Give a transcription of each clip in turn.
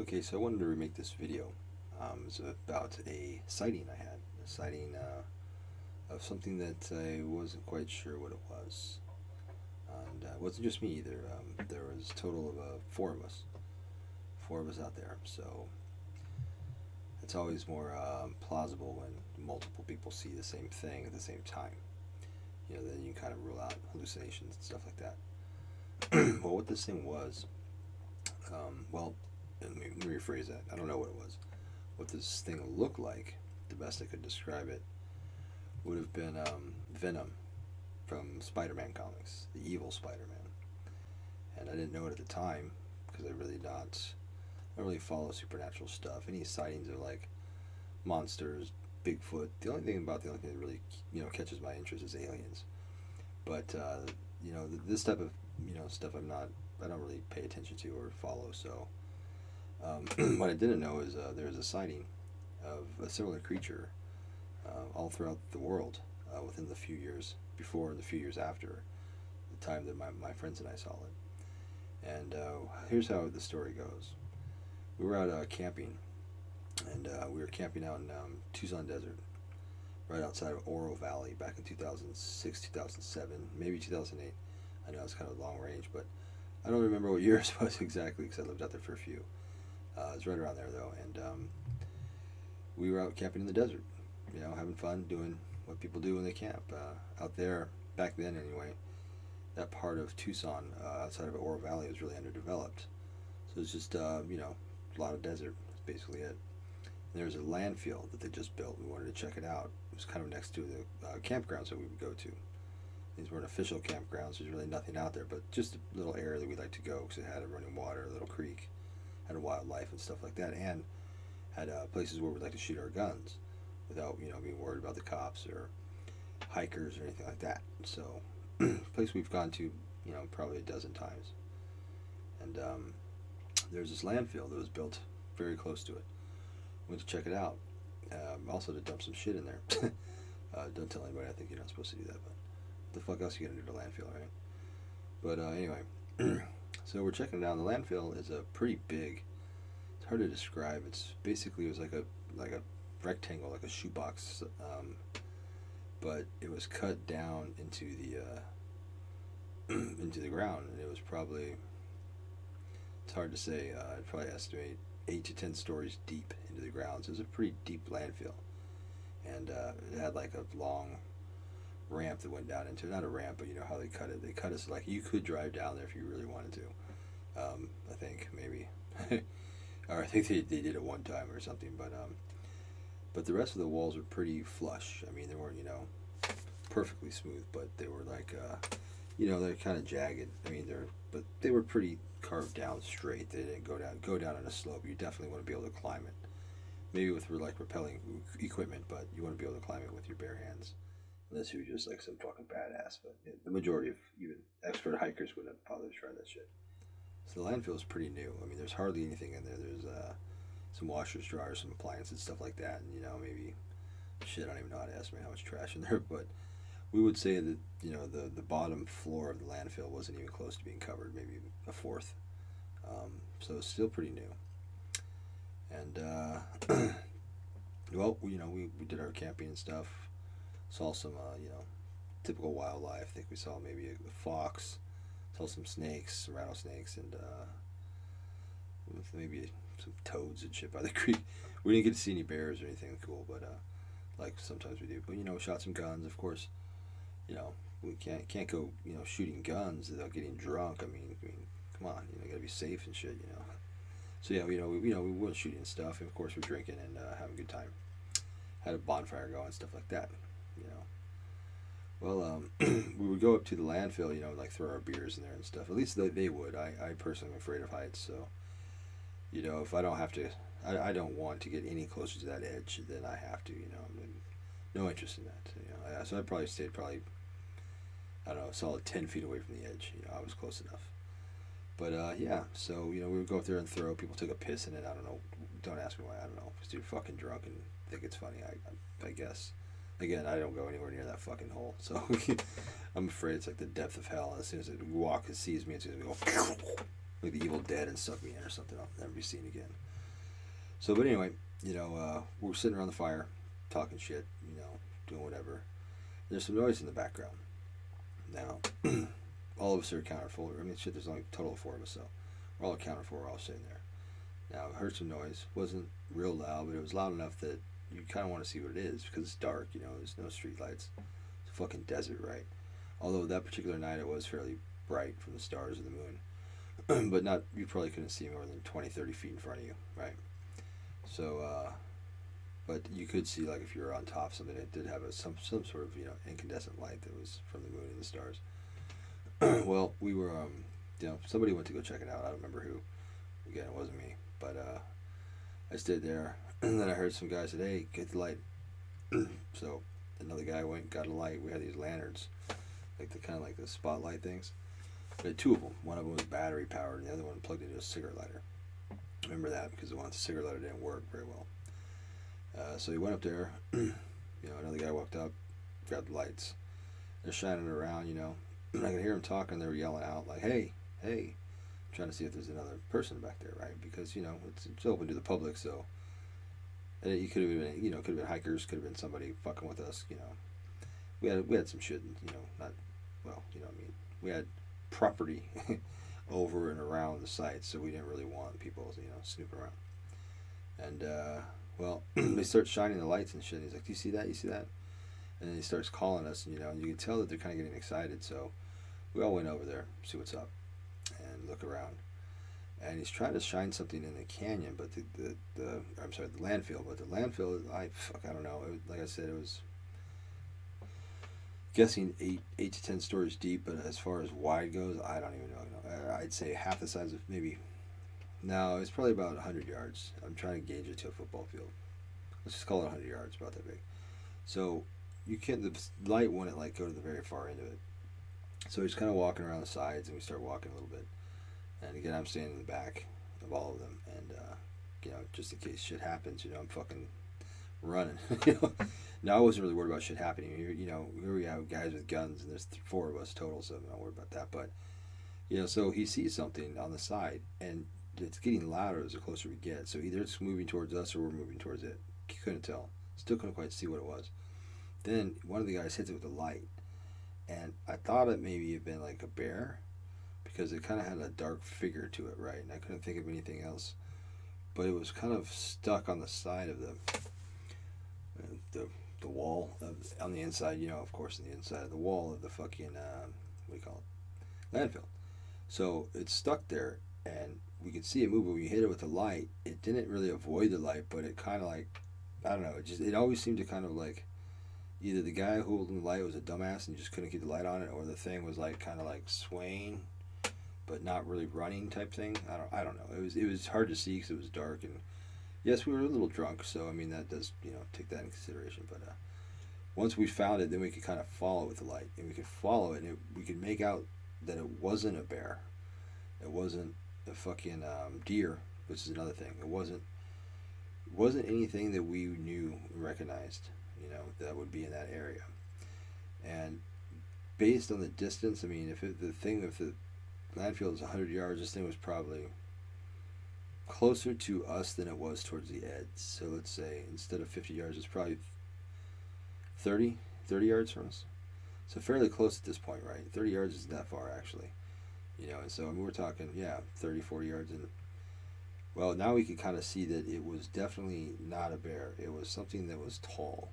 Okay, so I wanted to remake this video. It's about a sighting I had. A sighting of something that I wasn't quite sure what it was. And it wasn't just me either. There was a total of four of us. Four of us out there. So it's always more plausible when multiple people see the same thing at the same time. Then you can kind of rule out hallucinations and stuff like that. Well, what this thing was, well, let me rephrase that. I don't know what it was. What this thing looked like, the best I could describe it, would have been Venom from Spider-Man comics, the evil Spider-Man. And I didn't know it at the time because I don't really follow supernatural stuff. Any sightings of like monsters, Bigfoot. The only thing that really catches my interest is aliens. But this type of stuff I don't really pay attention to or follow. So what I didn't know is there's a sighting of a similar creature all throughout the world within the few years before and the few years after the time that my friends and I saw it. And here's how the story goes. We were out camping, and we were camping out in Tucson Desert, right outside of Oro Valley back in 2006, 2007, maybe 2008. I know it's kind of long range, but I don't remember what year it was exactly because I lived out there for a few. It was right around there though, and we were out camping in the desert, having fun, doing what people do when they camp. Out there, back then anyway, that part of Tucson outside of Oro Valley was really underdeveloped. So it's just, a lot of desert. That's basically it. And there was a landfill that they just built. We wanted to check it out. It was kind of next to the campgrounds that we would go to. These weren't official campgrounds. There's really nothing out there, but just a little area that we like to go because it had a running water, a little creek, had a wildlife and stuff like that, and had places where we'd like to shoot our guns without being worried about the cops or hikers or anything like that. So, place we've gone to probably a dozen times, and there's this landfill that was built very close to it. Went to check it out, also to dump some shit in there. Don't tell anybody. I think you're not supposed to do that, but what the fuck else are you gonna do to the landfill, right? But anyway, so we're checking it out. The landfill is a pretty big. It's hard to describe. It was like a rectangle, like a shoebox, but it was cut down into the into the ground, and it was probably. It's hard to say. I'd probably estimate 8 to 10 stories deep into the ground. So it was a pretty deep landfill, and it had like a long ramp that went down into it. Not a ramp, but you know how they cut it. They cut it so like you could drive down there if you really wanted to. I think maybe, or I think they did it one time or something. But the rest of the walls were pretty flush. I mean, they weren't perfectly smooth, but they were like they're kind of jagged. I mean but they were pretty carved down straight. They didn't go down on a slope. You definitely want to be able to climb it. Maybe with like rappelling equipment, but you want to be able to climb it with your bare hands. Unless you're just like some fucking badass. But the majority of even expert hikers wouldn't bother to try that shit. So the landfill is pretty new. I mean, there's hardly anything in there. There's some washers, dryers, some appliances, stuff like that, and maybe shit. I don't even know how to estimate how much trash in there, but we would say that the bottom floor of the landfill wasn't even close to being covered, maybe a fourth. So it's still pretty new. And well, we did our camping and stuff. Saw some typical wildlife. I think we saw maybe a fox. Saw some snakes, some rattlesnakes, and maybe some toads and shit by the creek. We didn't get to see any bears or anything cool, but like sometimes we do. But we shot some guns, of course. We can't go shooting guns without getting drunk. I mean, come on, gotta be safe and shit. So yeah, we went shooting stuff, and of course we're drinking and having a good time. Had a bonfire going, stuff like that. Well, we would go up to the landfill, like throw our beers in there and stuff. At least they would. I personally am afraid of heights, so if I don't have to, I don't want to get any closer to that edge than I have to. I mean, no interest in that. So I probably stayed I don't know, a solid 10 feet away from the edge. I was close enough. But yeah, so we would go up there and throw. People took a piss in it. I don't know. Don't ask me why. I don't know. Because you're fucking drunk and think it's funny. I guess. Again, I don't go anywhere near that fucking hole, so I'm afraid it's like the depth of hell. And as soon as it sees me, as soon as we go, like the Evil Dead and suck me in or something. I'll never be seen again. So, but anyway, we're sitting around the fire, talking shit, doing whatever. There's some noise in the background. Now, all of us are accounted for. I mean, shit, there's only a total of 4 of us, so we're all accounted for. We're all sitting there. Now, I heard some noise. Wasn't real loud, but it was loud enough that you kind of want to see what it is because it's dark, there's no street lights. It's a fucking desert, right? Although that particular night it was fairly bright from the stars of the moon. But not, you probably couldn't see more than 20, 30 feet in front of you, right? So, but you could see, like, if you were on top of something, it did have some sort of, incandescent light that was from the moon and the stars. Well, we were, somebody went to go check it out. I don't remember who. Again, it wasn't me. But I stayed there, and then I heard some guy said, "Hey, get the light." So another guy went and got a light. We had these lanterns, like the kind of like the spotlight things. We had 2 of them. One of them was battery powered, and the other one plugged into a cigarette lighter. I remember that because the one with the cigarette lighter didn't work very well. So he went up there. Another guy walked up, grabbed the lights. They're shining it around, and I could hear them talking. They were yelling out like, "Hey, hey!" Trying to see if there's another person back there, right? Because it's open to the public, so you could have been, could have been hikers, could have been somebody fucking with us, We had some shit, not well, what I mean. We had property over and around the site, so we didn't really want people, snooping around. And well, they start shining the lights and shit. He's like, "Do you see that? You see that?" And then he starts calling us, and you can tell that they're kind of getting excited. So we all went over there, see what's up, and look around. And he's trying to shine something in the canyon, but the landfill. But the landfill, I don't know. Like I said, it was guessing 8 to 10 stories deep. But as far as wide goes, I don't even know. I'd say half the size of maybe. No, it's probably about 100 yards. I'm trying to gauge it to a football field. Let's just call it 100 yards, about that big. So you can't. The light wouldn't go to the very far end of it. So he's kind of walking around the sides, and we start walking a little bit. And again, I'm standing in the back of all of them, and just in case shit happens, I'm fucking running. Now I wasn't really worried about shit happening. Here we have guys with guns, and there's 4 of us total, so I'm not worried about that. But so he sees something on the side, and it's getting louder as the closer we get. So either it's moving towards us or we're moving towards it. Couldn't tell. Still couldn't quite see what it was. Then one of the guys hits it with a light, and I thought it maybe had been like a bear, because it kind of had a dark figure to it, right? And I couldn't think of anything else. But it was kind of stuck on the side of the wall on the inside, of course, on the inside of the wall of the fucking, what do you call it? Landfill. So it's stuck there, and we could see it move. When we hit it with the light, it didn't really avoid the light, but it kind of I don't know, it always seemed to kind of either the guy holding the light was a dumbass and just couldn't keep the light on it, or the thing was kind of swaying, but not really running type thing. I don't know. It was hard to see because it was dark, and yes, we were a little drunk, so I mean that does take that in consideration. But once we found it, then we could kind of follow it with the light, and we could follow it, and we could make out that it wasn't a bear, it wasn't a fucking deer, which is another thing. It wasn't anything that we knew and recognized, that would be in that area. And based on the distance, I mean, if the landfill is 100 yards, this thing was probably closer to us than it was towards the edge. So let's say instead of 50 yards, it's probably 30 yards from us. So fairly close at this point, right? 30 yards isn't that far, actually. And so we're talking, 30, 40 yards. And well, now we can kind of see that it was definitely not a bear. It was something that was tall.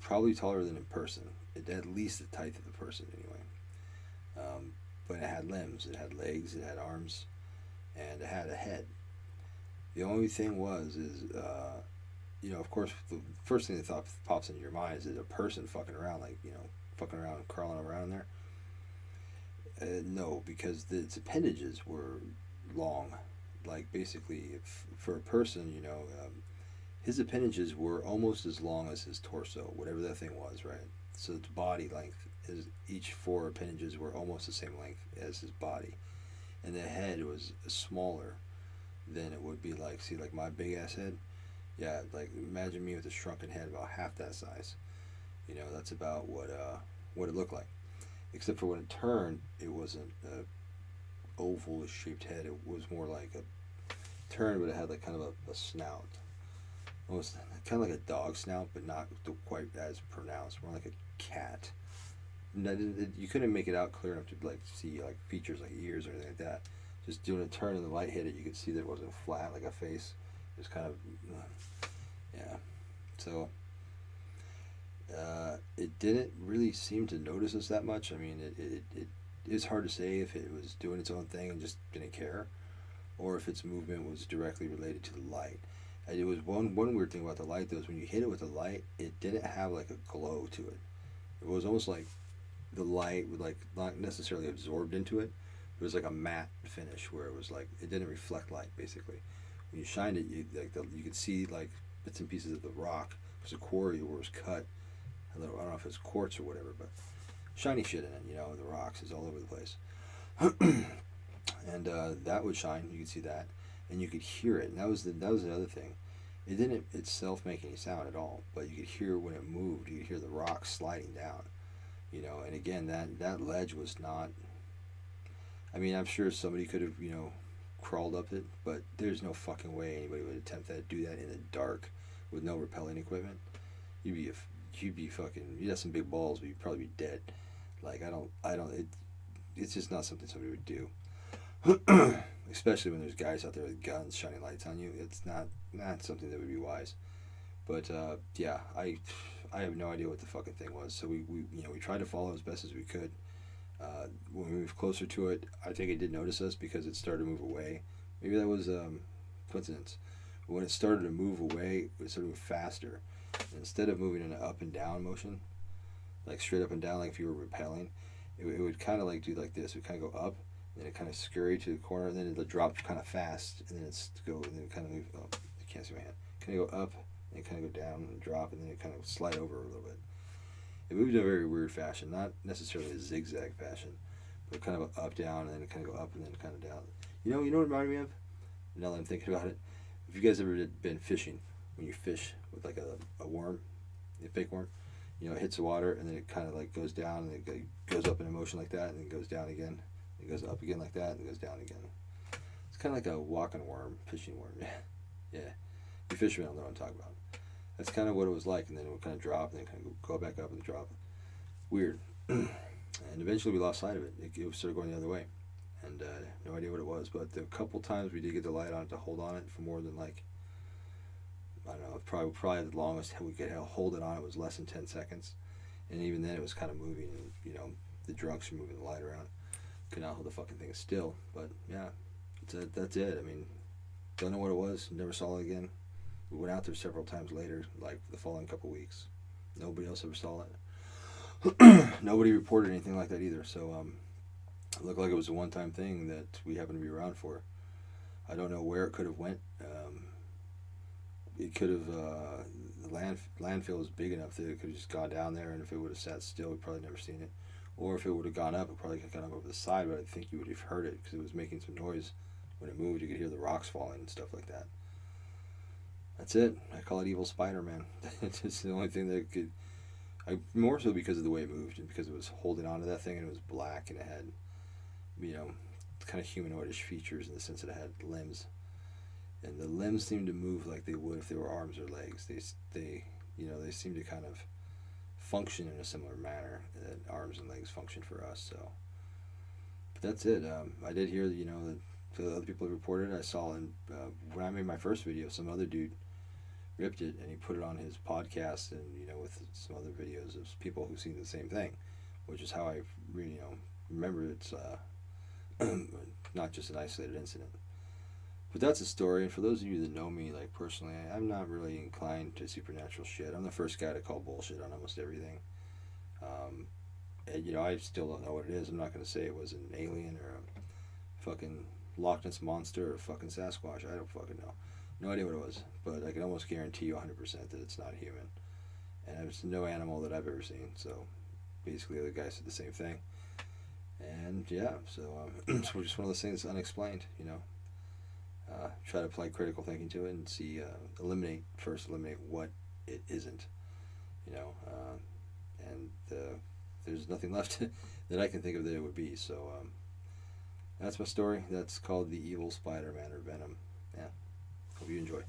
Probably taller than in person. It at least the height of the person, anyway. But it had limbs, it had legs, it had arms, and it had a head. The only thing is, of course, the first thing that pops into your mind is a person fucking around, fucking around, crawling around in there. No, because its appendages were long. Basically, if for a person, his appendages were almost as long as his torso, whatever that thing was, right? So its body length, each 4 appendages were almost the same length as his body. And the head was smaller than it would be my big ass head. Yeah, imagine me with a shrunken head about half that size. That's about what it looked like. Except for when it turned, it wasn't oval shaped head. It was more like a turned, but it had like kind of a snout. Almost kind of like a dog snout, but not quite as pronounced. More like a cat. You couldn't make it out clear enough to like see like features like ears or anything like that. Just doing a turn and the light hit it, you could see that it wasn't flat like a face. It was kind of yeah. So it didn't really seem to notice us that much. I mean, it is hard to say if it was doing its own thing and just didn't care, or if its movement was directly related to the light. And it was one weird thing about the light though is when you hit it with the light, it didn't have like a glow to it. It was almost like the light would like not necessarily absorbed into it. It was like a matte finish where it was like it didn't reflect light basically. When you shined it, you could see like bits and pieces of the rock because the quarry where it was cut. I don't know if it's quartz or whatever, but shiny shit in it. You know, the rocks is all over the place. And that would shine. You could see that, and you could hear it. And that was the other thing. It didn't itself make any sound at all, but you could hear when it moved. You could hear the rocks sliding down. You know, and again, that ledge was not. I mean, I'm sure somebody could have crawled up it, but there's no fucking way anybody would attempt to do that in the dark with no rappelling equipment. You'd be fucking. You'd have some big balls, but you'd probably be dead. Like it's just not something somebody would do. Especially when there's guys out there with guns shining lights on you. It's not something that would be wise. But yeah, I have no idea what the fucking thing was. So we tried to follow as best as we could. When we moved closer to it, I think it did notice us because it started to move away. Maybe that was coincidence. But when it started to move away, it started to move faster. And instead of moving in an up and down motion, like straight up and down, like if you were rappelling, it would kind of like do like this. It would kind of go up. Then it kind of scurry to the corner, and then it'll drop kind of fast, and then and then it kind of move. Oh, I can't see my hand. Kind of go up, and kind of go down and drop, and then it kind of slide over a little bit. It moved in a very weird fashion, not necessarily a zigzag fashion, but kind of up down, and then it kind of go up, and then kind of down. You know what it reminded me of? Now that I'm thinking about it, if you guys ever been fishing, when you fish with like a worm, a fake worm, it hits the water, and then it kind of like goes down, and it goes up in a motion like that, and then it goes down again. It goes up again like that, and it goes down again. It's kind of like a walking worm, fishing worm. Yeah. You fishermen know what I'm talking about. That's kind of what it was like, and then it would kind of drop, and then kind of go back up and drop. Weird. And eventually we lost sight of it. It started going the other way, and no idea what it was. But the couple times we did get the light on it to hold on it for more than like, I don't know, probably the longest we could hold it on it was less than 10 seconds. And even then it was kind of moving, and the drunks were moving the light around. Could not hold the fucking thing still, but yeah, that's it. I mean, don't know what it was. Never saw it again. We went out there several times later, like the following couple weeks. Nobody else ever saw it. Nobody reported anything like that either. So it looked like it was a one-time thing that we happened to be around for. I don't know where it could have went. It could have the landfill is big enough that it could have just gone down there, and if it would have sat still, we'd probably never seen it. Or if it would have gone up, it probably could have gone up over the side, but I think you would have heard it because it was making some noise. When it moved, you could hear the rocks falling and stuff like that. That's it. I call it Evil Spider-Man. It's just the only thing that could... more so because of the way it moved and because it was holding onto that thing and it was black and it had, kind of humanoidish features in the sense that it had limbs. And the limbs seemed to move like they would if they were arms or legs. They seem to kind of function in a similar manner that arms and legs function for us. So, but that's it. I did hear that the other people reported. I saw when I made my first video, some other dude ripped it and he put it on his podcast, and with some other videos of people who've seen the same thing, which is how I really remember it's not just an isolated incident. But that's a story, and for those of you that know me, like personally, I'm not really inclined to supernatural shit. I'm the first guy to call bullshit on almost everything. And I still don't know what it is. I'm not going to say it was an alien or a fucking Loch Ness monster or a fucking Sasquatch. I don't fucking know. No idea what it was, but I can almost guarantee you 100% that it's not human. And it's no animal that I've ever seen. So basically, the other guy said the same thing. And yeah, so it's just one of those things unexplained, try to apply critical thinking to it and see, eliminate what it isn't, and there's nothing left that I can think of that it would be. So That's my story. That's called The Evil Spider-Man, or Venom. Yeah. Hope you enjoy.